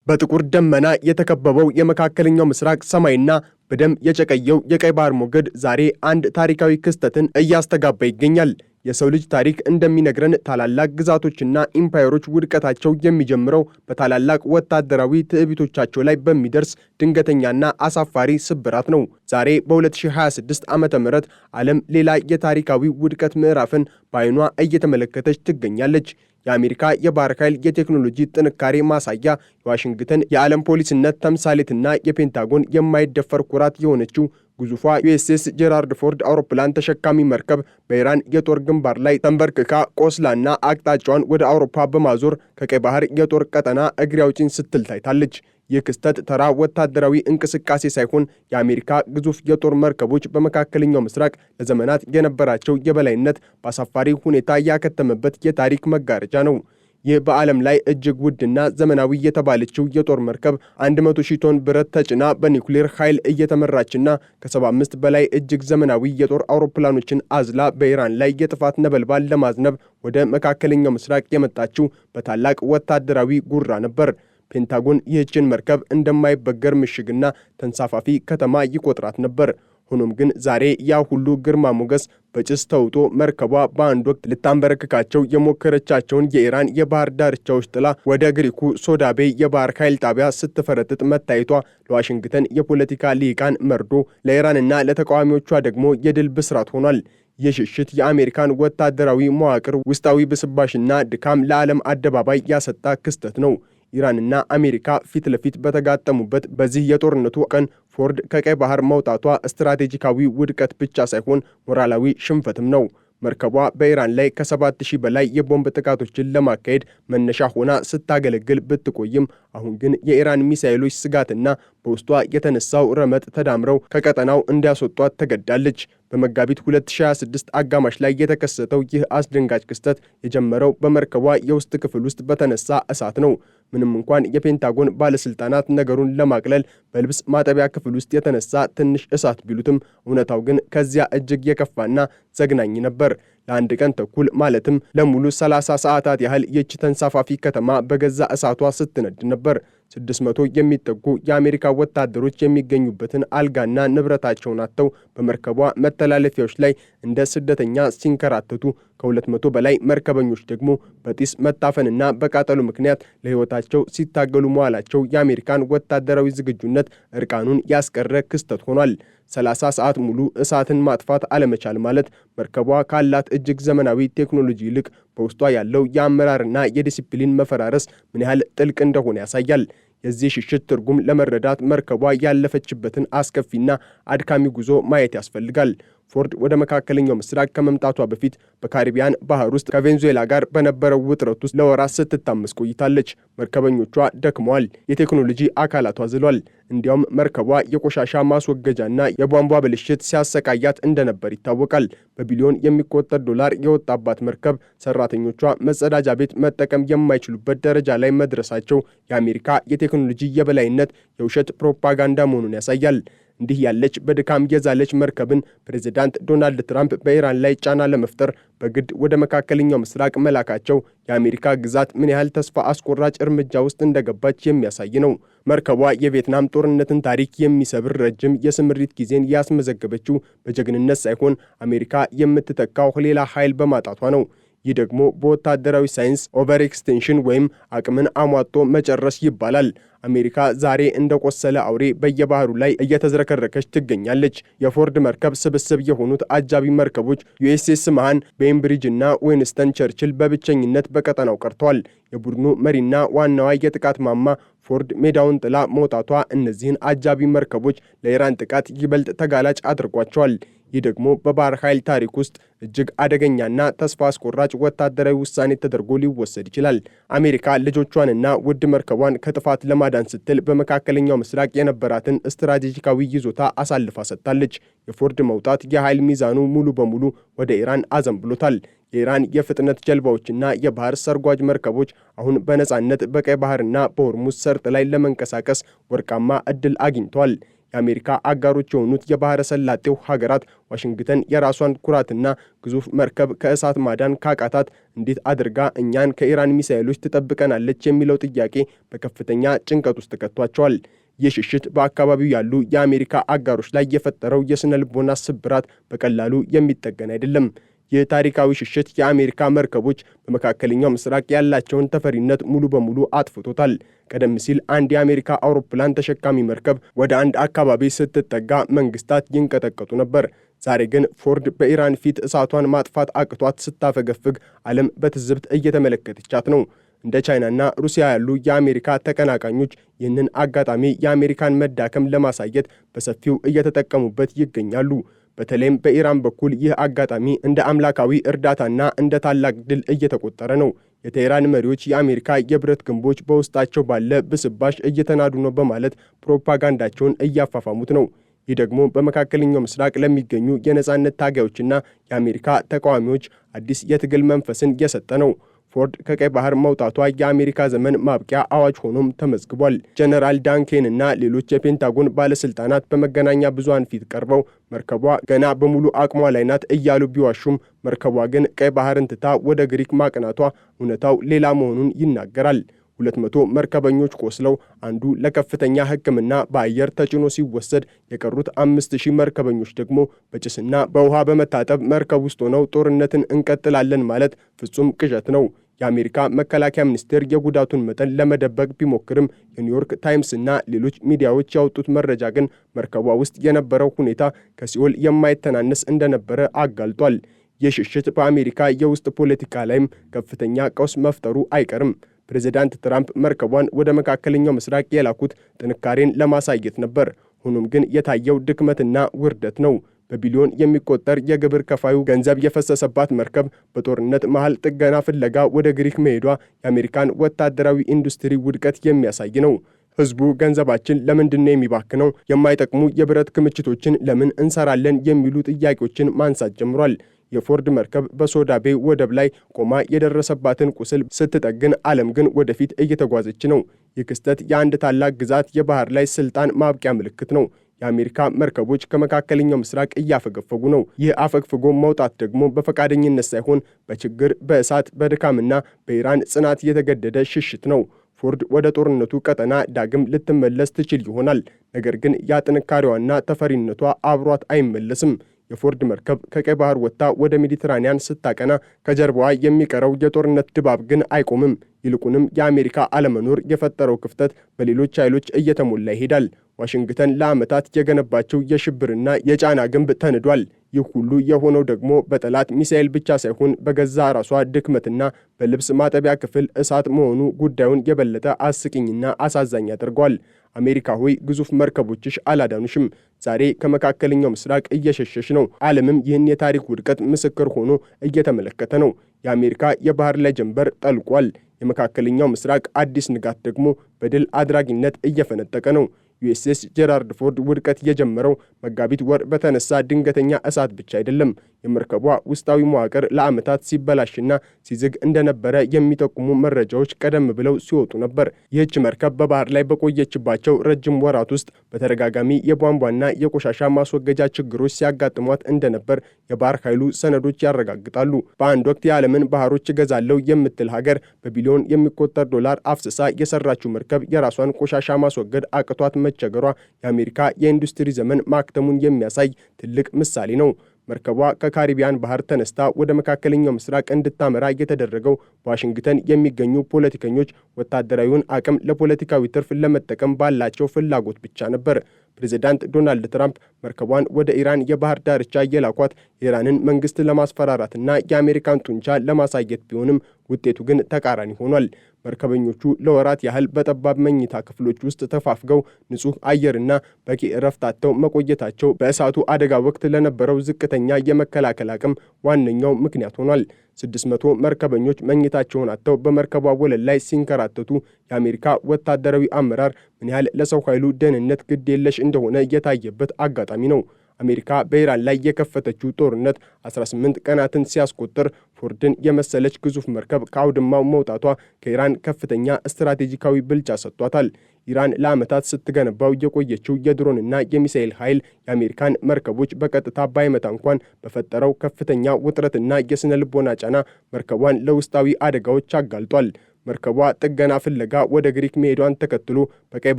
በጥቁር ደመና የተከበበው የመካከለኛው ምስራቅ ሰማይና በደም የጨቀየው የቀይ ባህር ሞገድ ዛሬ አንድ ታሪካዊ ክስተትን እያስተጋባ ይገኛል። የሰው ልጅ ታሪክ እንደሚነግረን ታላላቅ ግዛቶችና ኢምፓየሮች ውድቀታቸው የሚጀምረው በታላላቅ ወታደራዊ ትዕቢቶቻቸው ላይ በሚደርስ ድንገተኛና አሳፋሪ ስብራት ነው። ዛሬ በ2026 ዓመተ ምህረት ዓለም ሌላ የታሪካዊ ውድቀት ምዕራፍን በዓይኗ እየተመለከተች ትገኛለች። የአሜሪካ የባህር ኃይል የቴክኖሎጂ ጥንካሬ ማሳያ፣ የዋሽንግተን የዓለም ፖሊስነት ተምሳሌትና የፔንታጎን የማይደፈር ኩራት የሆነችው ግዙፏ ዩኤስኤስ ጄራርድ ፎርድ አውሮፕላን ተሸካሚ መርከብ በኢራን የጦር ግንባር ላይ ተንበርክካ ቆስላና አቅጣጫዋን ወደ አውሮፓ በማዞር ከቀይ ባህር የጦር ቀጠና እግሬ አውጪኝ ስትል ታይታለች። ይህ ክስተት ተራ ወታደራዊ እንቅስቃሴ ሳይሆን የአሜሪካ ግዙፍ የጦር መርከቦች በመካከለኛው ምስራቅ ለዘመናት የነበራቸው የበላይነት በአሳፋሪ ሁኔታ ያከተመበት የታሪክ መጋረጃ ነው። ይህ በዓለም ላይ እጅግ ውድና ዘመናዊ የተባለችው የጦር መርከብ 100,000 ቶን ብረት ተጭና በኒውክሌር ኃይል እየተመራችና ከ75 በላይ እጅግ ዘመናዊ የጦር አውሮፕላኖችን አዝላ በኢራን ላይ የጥፋት ነበልባል ለማዝነብ ወደ መካከለኛው ምስራቅ የመጣችው በታላቅ ወታደራዊ ጉራ ነበር። ፔንታጎን ይህችን መርከብ እንደማይበገር ምሽግና ተንሳፋፊ ከተማ ይቆጥራት ነበር። ሆኖም ግን ዛሬ ያ ሁሉ ግርማ ሞገስ በጭስ ተውጦ መርከቧ በአንድ ወቅት ልታንበረክካቸው የሞከረቻቸውን የኢራን የባህር ዳርቻዎች ጥላ ወደ ግሪኩ ሶዳቤ የባህር ኃይል ጣቢያ ስትፈረጥጥ መታየቷ ለዋሽንግተን የፖለቲካ ልሂቃን መርዶ፣ ለኢራንና ለተቃዋሚዎቿ ደግሞ የድል ብስራት ሆኗል። የሽሽት የአሜሪካን ወታደራዊ መዋቅር ውስጣዊ ብስባሽና ድካም ለዓለም አደባባይ ያሰጣ ክስተት ነው። ኢራንና አሜሪካ ፊት ለፊት በተጋጠሙበት በዚህ የጦርነቱ ቀን ፎርድ ከቀይ ባህር መውጣቷ ስትራቴጂካዊ ውድቀት ብቻ ሳይሆን ሞራላዊ ሽንፈትም ነው። መርከቧ በኢራን ላይ ከ7,000 በላይ የቦምብ ጥቃቶችን ለማካሄድ መነሻ ሆና ስታገለግል ብትቆይም አሁን ግን የኢራን ሚሳኤሎች ስጋትና በውስጧ የተነሳው ረመጥ ተዳምረው ከቀጠናው እንዲያስወጧት ተገዳለች። በመጋቢት 2026 አጋማሽ ላይ የተከሰተው ይህ አስደንጋጭ ክስተት የጀመረው በመርከቧ የውስጥ ክፍል ውስጥ በተነሳ እሳት ነው። ምንም እንኳን የፔንታጎን ባለስልጣናት ነገሩን ለማቅለል በልብስ ማጠቢያ ክፍል ውስጥ የተነሳ ትንሽ እሳት ቢሉትም እውነታው ግን ከዚያ እጅግ የከፋና ዘግናኝ ነበር። ለአንድ ቀን ተኩል ማለትም ለሙሉ 30 ሰዓታት ያህል ይህች ተንሳፋፊ ከተማ በገዛ እሳቷ ስትነድ ነበር። 600 የሚጠጉ የአሜሪካ ወታደሮች የሚገኙበትን አልጋና ንብረታቸውን አጥተው በመርከቧ መተላለፊያዎች ላይ እንደ ስደተኛ ሲንከራተቱ፣ ከ200 በላይ መርከበኞች ደግሞ በጢስ መታፈንና በቃጠሎ ምክንያት ለሕይወታቸው ሲታገሉ መዋላቸው የአሜሪካን ወታደራዊ ዝግጁነት እርቃኑን ያስቀረ ክስተት ሆኗል። 30 ሰዓት ሙሉ እሳትን ማጥፋት አለመቻል ማለት መርከቧ ካላት እጅግ ዘመናዊ ቴክኖሎጂ ይልቅ በውስጧ ያለው የአመራርና የዲሲፕሊን መፈራረስ ምን ያህል ጥልቅ እንደሆነ ያሳያል። የዚህ ሽሽት ትርጉም ለመረዳት መርከቧ ያለፈችበትን አስከፊና አድካሚ ጉዞ ማየት ያስፈልጋል። ፎርድ ወደ መካከለኛው ምስራቅ ከመምጣቷ በፊት በካሪቢያን ባህር ውስጥ ከቬንዙዌላ ጋር በነበረው ውጥረት ውስጥ ለወራት ስትታመስ ቆይታለች። መርከበኞቿ ደክመዋል፣ የቴክኖሎጂ አካላቷ ዝሏል። እንዲያውም መርከቧ የቆሻሻ ማስወገጃና የቧንቧ ብልሽት ሲያሰቃያት እንደነበር ይታወቃል። በቢሊዮን የሚቆጠር ዶላር የወጣባት መርከብ ሰራተኞቿ መጸዳጃ ቤት መጠቀም የማይችሉበት ደረጃ ላይ መድረሳቸው የአሜሪካ የቴክኖሎጂ የበላይነት የውሸት ፕሮፓጋንዳ መሆኑን ያሳያል። እንዲህ ያለች በድካም የዛለች መርከብን ፕሬዝዳንት ዶናልድ ትራምፕ በኢራን ላይ ጫና ለመፍጠር በግድ ወደ መካከለኛው ምስራቅ መላካቸው የአሜሪካ ግዛት ምን ያህል ተስፋ አስቆራጭ እርምጃ ውስጥ እንደገባች የሚያሳይ ነው። መርከቧ የቪየትናም ጦርነትን ታሪክ የሚሰብር ረጅም የስምሪት ጊዜን ያስመዘገበችው በጀግንነት ሳይሆን አሜሪካ የምትተካው ሌላ ኃይል በማጣቷ ነው። ይህ ደግሞ በወታደራዊ ሳይንስ ኦቨር ኤክስቴንሽን ወይም አቅምን አሟጦ መጨረስ ይባላል። አሜሪካ ዛሬ እንደቆሰለ አውሬ በየባህሩ ላይ እየተዝረከረከች ትገኛለች። የፎርድ መርከብ ስብስብ የሆኑት አጃቢ መርከቦች ዩኤስኤስ መሃን፣ ቤምብሪጅ እና ዊንስተን ቸርችል በብቸኝነት በቀጠናው ቀርተዋል። የቡድኑ መሪና ዋናዋ የጥቃት ማማ ፎርድ ሜዳውን ጥላ መውጣቷ እነዚህን አጃቢ መርከቦች ለኢራን ጥቃት ይበልጥ ተጋላጭ አድርጓቸዋል። ይህ ደግሞ በባህር ኃይል ታሪክ ውስጥ እጅግ አደገኛና ተስፋ አስቆራጭ ወታደራዊ ውሳኔ ተደርጎ ሊወሰድ ይችላል። አሜሪካ ልጆቿንና ውድ መርከቧን ከጥፋት ለማዳን ስትል በመካከለኛው ምስራቅ የነበራትን ስትራቴጂካዊ ይዞታ አሳልፋ ሰጥታለች። የፎርድ መውጣት የኃይል ሚዛኑ ሙሉ በሙሉ ወደ ኢራን አዘንብሎታል። የኢራን የፍጥነት ጀልባዎችና የባህር ሰርጓጅ መርከቦች አሁን በነጻነት በቀይ ባህርና በሆርሙዝ ሰርጥ ላይ ለመንቀሳቀስ ወርቃማ ዕድል አግኝተዋል። የአሜሪካ አጋሮች የሆኑት የባህረ ሰላጤው ሀገራት ዋሽንግተን የራሷን ኩራትና ግዙፍ መርከብ ከእሳት ማዳን ካቃታት እንዴት አድርጋ እኛን ከኢራን ሚሳኤሎች ትጠብቀናለች የሚለው ጥያቄ በከፍተኛ ጭንቀት ውስጥ ከቷቸዋል። ይህ ሽሽት በአካባቢው ያሉ የአሜሪካ አጋሮች ላይ የፈጠረው የስነ ልቦና ስብራት በቀላሉ የሚጠገን አይደለም። ይህ ታሪካዊ ሽሽት የአሜሪካ መርከቦች በመካከለኛው ምስራቅ ያላቸውን ተፈሪነት ሙሉ በሙሉ አጥፍቶታል። ቀደም ሲል አንድ የአሜሪካ አውሮፕላን ተሸካሚ መርከብ ወደ አንድ አካባቢ ስትጠጋ መንግስታት ይንቀጠቀጡ ነበር። ዛሬ ግን ፎርድ በኢራን ፊት እሳቷን ማጥፋት አቅቷት ስታፈገፍግ ዓለም በትዝብት እየተመለከተቻት ነው። እንደ ቻይናና ሩሲያ ያሉ የአሜሪካ ተቀናቃኞች ይህንን አጋጣሚ የአሜሪካን መዳከም ለማሳየት በሰፊው እየተጠቀሙበት ይገኛሉ። በተለይም በኢራን በኩል ይህ አጋጣሚ እንደ አምላካዊ እርዳታና እንደ ታላቅ ድል እየተቆጠረ ነው። የቴህራን መሪዎች የአሜሪካ የብረት ግንቦች በውስጣቸው ባለ ብስባሽ እየተናዱ ነው በማለት ፕሮፓጋንዳቸውን እያፋፋሙት ነው። ይህ ደግሞ በመካከለኛው ምስራቅ ለሚገኙ የነጻነት ታጋዮችና የአሜሪካ ተቃዋሚዎች አዲስ የትግል መንፈስን የሰጠ ነው። ፎርድ ከቀይ ባህር መውጣቷ የአሜሪካ ዘመን ማብቂያ አዋጅ ሆኖም ተመዝግቧል። ጀነራል ዳን ኬን እና ሌሎች የፔንታጎን ባለስልጣናት በመገናኛ ብዙሃን ፊት ቀርበው መርከቧ ገና በሙሉ አቅሟ ላይ ናት እያሉ ቢዋሹም መርከቧ ግን ቀይ ባህርን ትታ ወደ ግሪክ ማቅናቷ እውነታው ሌላ መሆኑን ይናገራል። 200 መርከበኞች ቆስለው አንዱ ለከፍተኛ ሕክምና በአየር ተጭኖ ሲወሰድ የቀሩት 5000 መርከበኞች ደግሞ በጭስና በውሃ በመታጠብ መርከብ ውስጥ ሆነው ጦርነትን እንቀጥላለን ማለት ፍጹም ቅዠት ነው። የአሜሪካ መከላከያ ሚኒስቴር የጉዳቱን መጠን ለመደበቅ ቢሞክርም የኒውዮርክ ታይምስ እና ሌሎች ሚዲያዎች ያወጡት መረጃ ግን መርከቧ ውስጥ የነበረው ሁኔታ ከሲኦል የማይተናነስ እንደነበረ አጋልጧል። የሽሽት በአሜሪካ የውስጥ ፖለቲካ ላይም ከፍተኛ ቀውስ መፍጠሩ አይቀርም። ፕሬዚዳንት ትራምፕ መርከቧን ወደ መካከለኛው ምስራቅ የላኩት ጥንካሬን ለማሳየት ነበር። ሆኖም ግን የታየው ድክመትና ውርደት ነው። በቢሊዮን የሚቆጠር የግብር ከፋዩ ገንዘብ የፈሰሰባት መርከብ በጦርነት መሃል ጥገና ፍለጋ ወደ ግሪክ መሄዷ የአሜሪካን ወታደራዊ ኢንዱስትሪ ውድቀት የሚያሳይ ነው። ህዝቡ ገንዘባችን ለምንድን ነው የሚባክነው? የማይጠቅሙ የብረት ክምችቶችን ለምን እንሰራለን? የሚሉ ጥያቄዎችን ማንሳት ጀምሯል። የፎርድ መርከብ በሶዳ ቤይ ወደብ ላይ ቆማ የደረሰባትን ቁስል ስትጠግን ዓለም ግን ወደፊት እየተጓዘች ነው። ይህ ክስተት የአንድ ታላቅ ግዛት የባህር ላይ ስልጣን ማብቂያ ምልክት ነው። የአሜሪካ መርከቦች ከመካከለኛው ምስራቅ እያፈገፈጉ ነው። ይህ አፈግፍጎ መውጣት ደግሞ በፈቃደኝነት ሳይሆን በችግር፣ በእሳት፣ በድካምና በኢራን ጽናት የተገደደ ሽሽት ነው። ፎርድ ወደ ጦርነቱ ቀጠና ዳግም ልትመለስ ትችል ይሆናል። ነገር ግን ያ ጥንካሬዋና ተፈሪነቷ አብሯት አይመለስም። የፎርድ መርከብ ከቀይ ባህር ወጥታ ወደ ሜዲትራኒያን ስታቀና ከጀርባዋ የሚቀረው የጦርነት ድባብ ግን አይቆምም። ይልቁንም የአሜሪካ አለመኖር የፈጠረው ክፍተት በሌሎች ኃይሎች እየተሞላ ይሄዳል። ዋሽንግተን ለዓመታት የገነባቸው የሽብርና የጫና ግንብ ተንዷል። ይህ ሁሉ የሆነው ደግሞ በጠላት ሚሳኤል ብቻ ሳይሆን በገዛ ራሷ ድክመትና በልብስ ማጠቢያ ክፍል እሳት መሆኑ ጉዳዩን የበለጠ አስቂኝና አሳዛኝ ያደርገዋል። አሜሪካ ሆይ ግዙፍ መርከቦችሽ አላዳኑሽም። ዛሬ ከመካከለኛው ምስራቅ እየሸሸሽ ነው። ዓለምም ይህን የታሪክ ውድቀት ምስክር ሆኖ እየተመለከተ ነው። የአሜሪካ የባህር ላይ ጀንበር ጠልቋል። የመካከለኛው ምስራቅ አዲስ ንጋት ደግሞ በድል አድራጊነት እየፈነጠቀ ነው። ዩኤስኤስ ጄራርድ ፎርድ ውድቀት የጀመረው መጋቢት ወር በተነሳ ድንገተኛ እሳት ብቻ አይደለም። የመርከቧ ውስጣዊ መዋቅር ለዓመታት ሲበላሽና ሲዝግ እንደነበረ የሚጠቁሙ መረጃዎች ቀደም ብለው ሲወጡ ነበር። ይህች መርከብ በባህር ላይ በቆየችባቸው ረጅም ወራት ውስጥ በተደጋጋሚ የቧንቧና የቆሻሻ ማስወገጃ ችግሮች ሲያጋጥሟት እንደነበር የባህር ኃይሉ ሰነዶች ያረጋግጣሉ። በአንድ ወቅት የዓለምን ባህሮች እገዛለሁ የምትል ሀገር በቢሊዮን የሚቆጠር ዶላር አፍስሳ የሰራችው መርከብ የራሷን ቆሻሻ ማስወገድ አቅቷት መቸገሯ የአሜሪካ የኢንዱስትሪ ዘመን ማክተሙን የሚያሳይ ትልቅ ምሳሌ ነው። መርከቧ ከካሪቢያን ባህር ተነስታ ወደ መካከለኛው ምስራቅ እንድታመራ የተደረገው በዋሽንግተን የሚገኙ ፖለቲከኞች ወታደራዊውን አቅም ለፖለቲካዊ ትርፍ ለመጠቀም ባላቸው ፍላጎት ብቻ ነበር። ፕሬዚዳንት ዶናልድ ትራምፕ መርከቧን ወደ ኢራን የባህር ዳርቻ የላኳት የኢራንን መንግስት ለማስፈራራትና የአሜሪካን ጡንቻ ለማሳየት ቢሆንም ውጤቱ ግን ተቃራኒ ሆኗል። መርከበኞቹ ለወራት ያህል በጠባብ መኝታ ክፍሎች ውስጥ ተፋፍገው ንጹህ አየርና በቂ እረፍት አጥተው መቆየታቸው በእሳቱ አደጋ ወቅት ለነበረው ዝቅተኛ የመከላከል አቅም ዋነኛው ምክንያት ሆኗል። 600 መርከበኞች መኝታቸውን አጥተው በመርከቧ ወለል ላይ ሲንከራተቱ የአሜሪካ ወታደራዊ አመራር ምን ያህል ለሰው ኃይሉ ደህንነት ግድ የለሽ እንደሆነ የታየበት አጋጣሚ ነው። አሜሪካ በኢራን ላይ የከፈተችው ጦርነት 18 ቀናትን ሲያስቆጥር ፎርድን የመሰለች ግዙፍ መርከብ ከአውድማው መውጣቷ ከኢራን ከፍተኛ ስትራቴጂካዊ ብልጫ ሰጥቷታል። ኢራን ለዓመታት ስትገነባው የቆየችው የድሮንና የሚሳኤል ኃይል የአሜሪካን መርከቦች በቀጥታ ባይመታ እንኳን በፈጠረው ከፍተኛ ውጥረትና የስነ ልቦና ጫና መርከቧን ለውስጣዊ አደጋዎች አጋልጧል። መርከቧ ጥገና ፍለጋ ወደ ግሪክ መሄዷን ተከትሎ በቀይ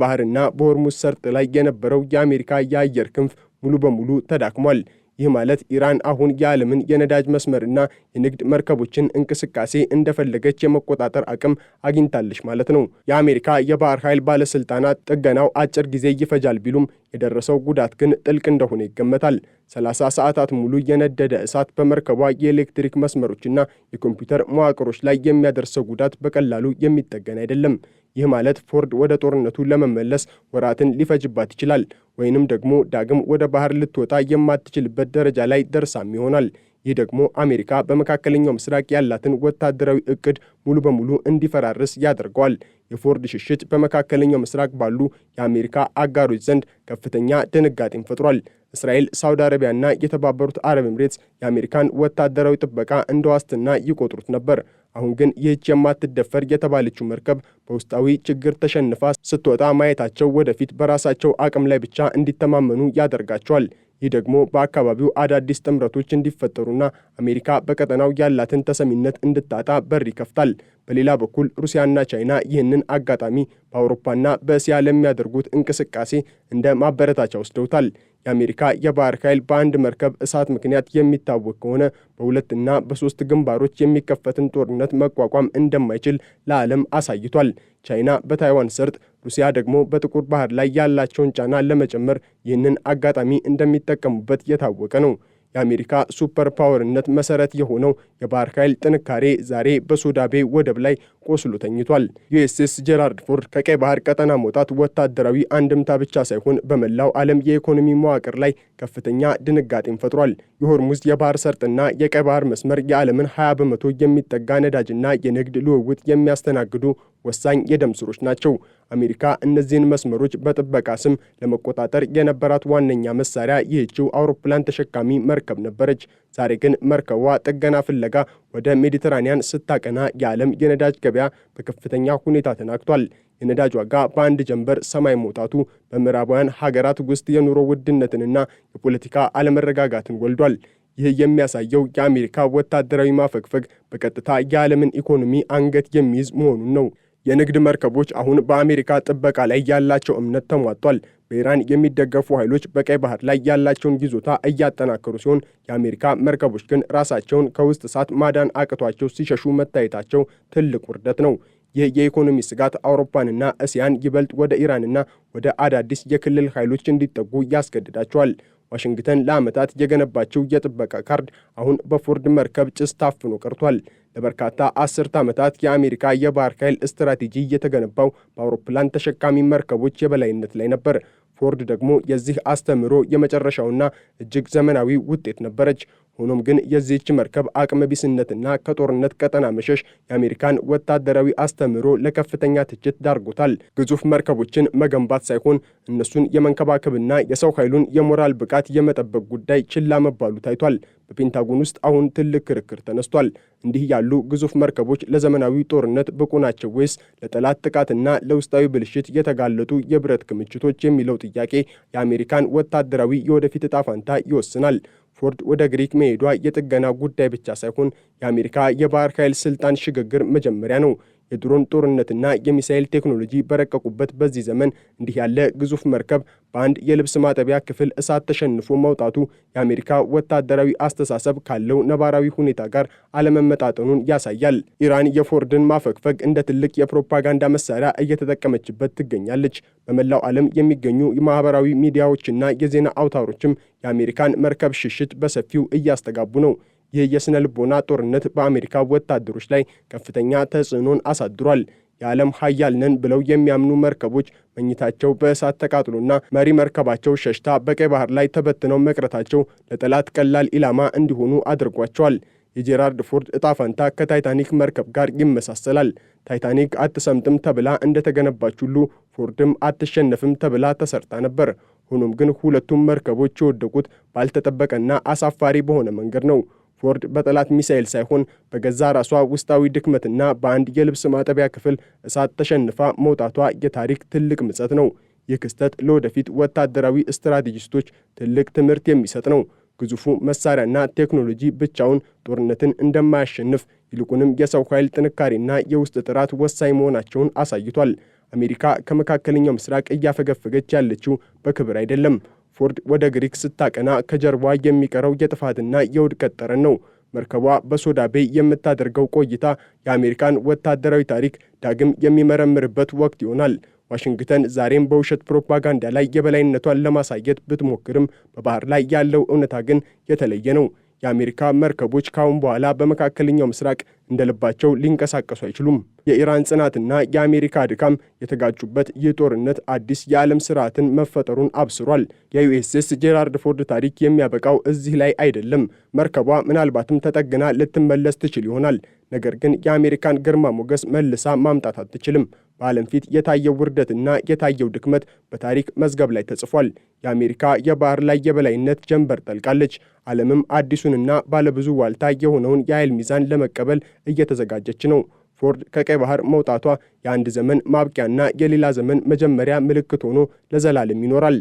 ባህርና በሆርሙዝ ሰርጥ ላይ የነበረው የአሜሪካ የአየር ክንፍ ሙሉ በሙሉ ተዳክሟል። ይህ ማለት ኢራን አሁን የዓለምን የነዳጅ መስመርና የንግድ መርከቦችን እንቅስቃሴ እንደፈለገች የመቆጣጠር አቅም አግኝታለች ማለት ነው። የአሜሪካ የባህር ኃይል ባለስልጣናት ጥገናው አጭር ጊዜ ይፈጃል ቢሉም የደረሰው ጉዳት ግን ጥልቅ እንደሆነ ይገመታል። 30 ሰዓታት ሙሉ የነደደ እሳት በመርከቧ የኤሌክትሪክ መስመሮችና የኮምፒውተር መዋቅሮች ላይ የሚያደርሰው ጉዳት በቀላሉ የሚጠገን አይደለም። ይህ ማለት ፎርድ ወደ ጦርነቱ ለመመለስ ወራትን ሊፈጅባት ይችላል፣ ወይንም ደግሞ ዳግም ወደ ባህር ልትወጣ የማትችልበት ደረጃ ላይ ደርሳም ይሆናል። ይህ ደግሞ አሜሪካ በመካከለኛው ምስራቅ ያላትን ወታደራዊ እቅድ ሙሉ በሙሉ እንዲፈራርስ ያደርገዋል። የፎርድ ሽሽት በመካከለኛው ምስራቅ ባሉ የአሜሪካ አጋሮች ዘንድ ከፍተኛ ድንጋጤን ፈጥሯል። እስራኤል፣ ሳውዲ አረቢያና የተባበሩት አረብ ኤምሬትስ የአሜሪካን ወታደራዊ ጥበቃ እንደ ዋስትና ይቆጥሩት ነበር። አሁን ግን ይህች የማትደፈር የተባለችው መርከብ በውስጣዊ ችግር ተሸንፋ ስትወጣ ማየታቸው ወደፊት በራሳቸው አቅም ላይ ብቻ እንዲተማመኑ ያደርጋቸዋል። ይህ ደግሞ በአካባቢው አዳዲስ ጥምረቶች እንዲፈጠሩና አሜሪካ በቀጠናው ያላትን ተሰሚነት እንድታጣ በር ይከፍታል። በሌላ በኩል ሩሲያና ቻይና ይህንን አጋጣሚ በአውሮፓና በእስያ ለሚያደርጉት እንቅስቃሴ እንደ ማበረታቻ ወስደውታል። የአሜሪካ የባህር ኃይል በአንድ መርከብ እሳት ምክንያት የሚታወቅ ከሆነ በሁለትና በሶስት ግንባሮች የሚከፈትን ጦርነት መቋቋም እንደማይችል ለዓለም አሳይቷል። ቻይና በታይዋን ሰርጥ፣ ሩሲያ ደግሞ በጥቁር ባህር ላይ ያላቸውን ጫና ለመጨመር ይህንን አጋጣሚ እንደሚጠቀሙበት የታወቀ ነው። የአሜሪካ ሱፐር ፓወርነት መሰረት የሆነው የባህር ኃይል ጥንካሬ ዛሬ በሶዳቤ ወደብ ላይ ቆስሎ ተኝቷል። ዩኤስኤስ ጄራልድ ፎርድ ከቀይ ባህር ቀጠና መውጣት ወታደራዊ አንድምታ ብቻ ሳይሆን በመላው ዓለም የኢኮኖሚ መዋቅር ላይ ከፍተኛ ድንጋጤን ፈጥሯል። የሆርሙዝ የባህር ሰርጥና የቀይ ባህር መስመር የዓለምን 20 በመቶ የሚጠጋ ነዳጅና የንግድ ልውውጥ የሚያስተናግዱ ወሳኝ የደም ስሮች ናቸው። አሜሪካ እነዚህን መስመሮች በጥበቃ ስም ለመቆጣጠር የነበራት ዋነኛ መሳሪያ ይህችው አውሮፕላን ተሸካሚ መርከብ ነበረች። ዛሬ ግን መርከቧ ጥገና ፍለጋ ወደ ሜዲተራኒያን ስታቀና የዓለም የነዳጅ ገበያ በከፍተኛ ሁኔታ ተናግቷል። የነዳጅ ዋጋ በአንድ ጀንበር ሰማይ መውጣቱ በምዕራባውያን ሀገራት ውስጥ የኑሮ ውድነትንና የፖለቲካ አለመረጋጋትን ወልዷል። ይህ የሚያሳየው የአሜሪካ ወታደራዊ ማፈግፈግ በቀጥታ የዓለምን ኢኮኖሚ አንገት የሚይዝ መሆኑን ነው። የንግድ መርከቦች አሁን በአሜሪካ ጥበቃ ላይ ያላቸው እምነት ተሟጧል። በኢራን የሚደገፉ ኃይሎች በቀይ ባህር ላይ ያላቸውን ይዞታ እያጠናከሩ ሲሆን፣ የአሜሪካ መርከቦች ግን ራሳቸውን ከውስጥ እሳት ማዳን አቅቷቸው ሲሸሹ መታየታቸው ትልቅ ውርደት ነው። ይህ የኢኮኖሚ ስጋት አውሮፓንና እስያን ይበልጥ ወደ ኢራንና ወደ አዳዲስ የክልል ኃይሎች እንዲጠጉ ያስገድዳቸዋል። ዋሽንግተን ለዓመታት የገነባችው የጥበቃ ካርድ አሁን በፎርድ መርከብ ጭስ ታፍኖ ቀርቷል። ለበርካታ አስርተ ዓመታት የአሜሪካ የባህር ኃይል ስትራቴጂ የተገነባው በአውሮፕላን ተሸካሚ መርከቦች የበላይነት ላይ ነበር። ፎርድ ደግሞ የዚህ አስተምህሮ የመጨረሻውና እጅግ ዘመናዊ ውጤት ነበረች። ሆኖም ግን የዚህች መርከብ አቅመ ቢስነትና ከጦርነት ቀጠና መሸሽ የአሜሪካን ወታደራዊ አስተምህሮ ለከፍተኛ ትችት ዳርጎታል። ግዙፍ መርከቦችን መገንባት ሳይሆን እነሱን የመንከባከብና የሰው ኃይሉን የሞራል ብቃት የመጠበቅ ጉዳይ ችላ መባሉ ታይቷል። በፔንታጎን ውስጥ አሁን ትልቅ ክርክር ተነስቷል። እንዲህ ያሉ ግዙፍ መርከቦች ለዘመናዊ ጦርነት ብቁ ናቸው ወይስ ለጠላት ጥቃትና ለውስጣዊ ብልሽት የተጋለጡ የብረት ክምችቶች የሚለው ጥያቄ የአሜሪካን ወታደራዊ የወደፊት ዕጣ ፈንታ ይወስናል። ፎርድ ወደ ግሪክ መሄዷ የጥገና ጉዳይ ብቻ ሳይሆን የአሜሪካ የባህር ኃይል ስልጣን ሽግግር መጀመሪያ ነው። የድሮን ጦርነትና የሚሳኤል ቴክኖሎጂ በረቀቁበት በዚህ ዘመን እንዲህ ያለ ግዙፍ መርከብ በአንድ የልብስ ማጠቢያ ክፍል እሳት ተሸንፎ መውጣቱ የአሜሪካ ወታደራዊ አስተሳሰብ ካለው ነባራዊ ሁኔታ ጋር አለመመጣጠኑን ያሳያል። ኢራን የፎርድን ማፈግፈግ እንደ ትልቅ የፕሮፓጋንዳ መሳሪያ እየተጠቀመችበት ትገኛለች። በመላው ዓለም የሚገኙ የማህበራዊ ሚዲያዎችና የዜና አውታሮችም የአሜሪካን መርከብ ሽሽት በሰፊው እያስተጋቡ ነው። ይህ የስነ ልቦና ጦርነት በአሜሪካ ወታደሮች ላይ ከፍተኛ ተጽዕኖን አሳድሯል። የዓለም ኃያል ነን ብለው የሚያምኑ መርከቦች መኝታቸው በእሳት ተቃጥሎና መሪ መርከባቸው ሸሽታ በቀይ ባህር ላይ ተበትነው መቅረታቸው ለጠላት ቀላል ኢላማ እንዲሆኑ አድርጓቸዋል። የጄራልድ ፎርድ ዕጣ ፈንታ ከታይታኒክ መርከብ ጋር ይመሳሰላል። ታይታኒክ አትሰምጥም ተብላ እንደተገነባች ሁሉ ፎርድም አትሸነፍም ተብላ ተሰርታ ነበር። ሆኖም ግን ሁለቱም መርከቦች የወደቁት ባልተጠበቀና አሳፋሪ በሆነ መንገድ ነው። ፎርድ በጠላት ሚሳኤል ሳይሆን በገዛ ራሷ ውስጣዊ ድክመትና በአንድ የልብስ ማጠቢያ ክፍል እሳት ተሸንፋ መውጣቷ የታሪክ ትልቅ ምጸት ነው። ይህ ክስተት ለወደፊት ወታደራዊ ስትራቴጂስቶች ትልቅ ትምህርት የሚሰጥ ነው። ግዙፉ መሳሪያና ቴክኖሎጂ ብቻውን ጦርነትን እንደማያሸንፍ፣ ይልቁንም የሰው ኃይል ጥንካሬና የውስጥ ጥራት ወሳኝ መሆናቸውን አሳይቷል። አሜሪካ ከመካከለኛው ምስራቅ እያፈገፈገች ያለችው በክብር አይደለም። ፎርድ ወደ ግሪክ ስታቀና ከጀርባዋ የሚቀረው የጥፋትና የውድቀት ጠረን ነው። መርከቧ በሶዳ ቤይ የምታደርገው ቆይታ የአሜሪካን ወታደራዊ ታሪክ ዳግም የሚመረምርበት ወቅት ይሆናል። ዋሽንግተን ዛሬም በውሸት ፕሮፓጋንዳ ላይ የበላይነቷን ለማሳየት ብትሞክርም በባህር ላይ ያለው እውነታ ግን የተለየ ነው። የአሜሪካ መርከቦች ካሁን በኋላ በመካከለኛው ምስራቅ እንደ ልባቸው ሊንቀሳቀሱ አይችሉም። የኢራን ጽናትና የአሜሪካ ድካም የተጋጩበት ይህ ጦርነት አዲስ የዓለም ስርዓትን መፈጠሩን አብስሯል። የዩኤስኤስ ጄራልድ ፎርድ ታሪክ የሚያበቃው እዚህ ላይ አይደለም። መርከቧ ምናልባትም ተጠግና ልትመለስ ትችል ይሆናል። ነገር ግን የአሜሪካን ግርማ ሞገስ መልሳ ማምጣት አትችልም። በዓለም ፊት የታየው ውርደትና የታየው ድክመት በታሪክ መዝገብ ላይ ተጽፏል። የአሜሪካ የባህር ላይ የበላይነት ጀንበር ጠልቃለች። ዓለምም አዲሱንና ባለብዙ ዋልታ የሆነውን የኃይል ሚዛን ለመቀበል እየተዘጋጀች ነው። ፎርድ ከቀይ ባህር መውጣቷ የአንድ ዘመን ማብቂያና የሌላ ዘመን መጀመሪያ ምልክት ሆኖ ለዘላለም ይኖራል።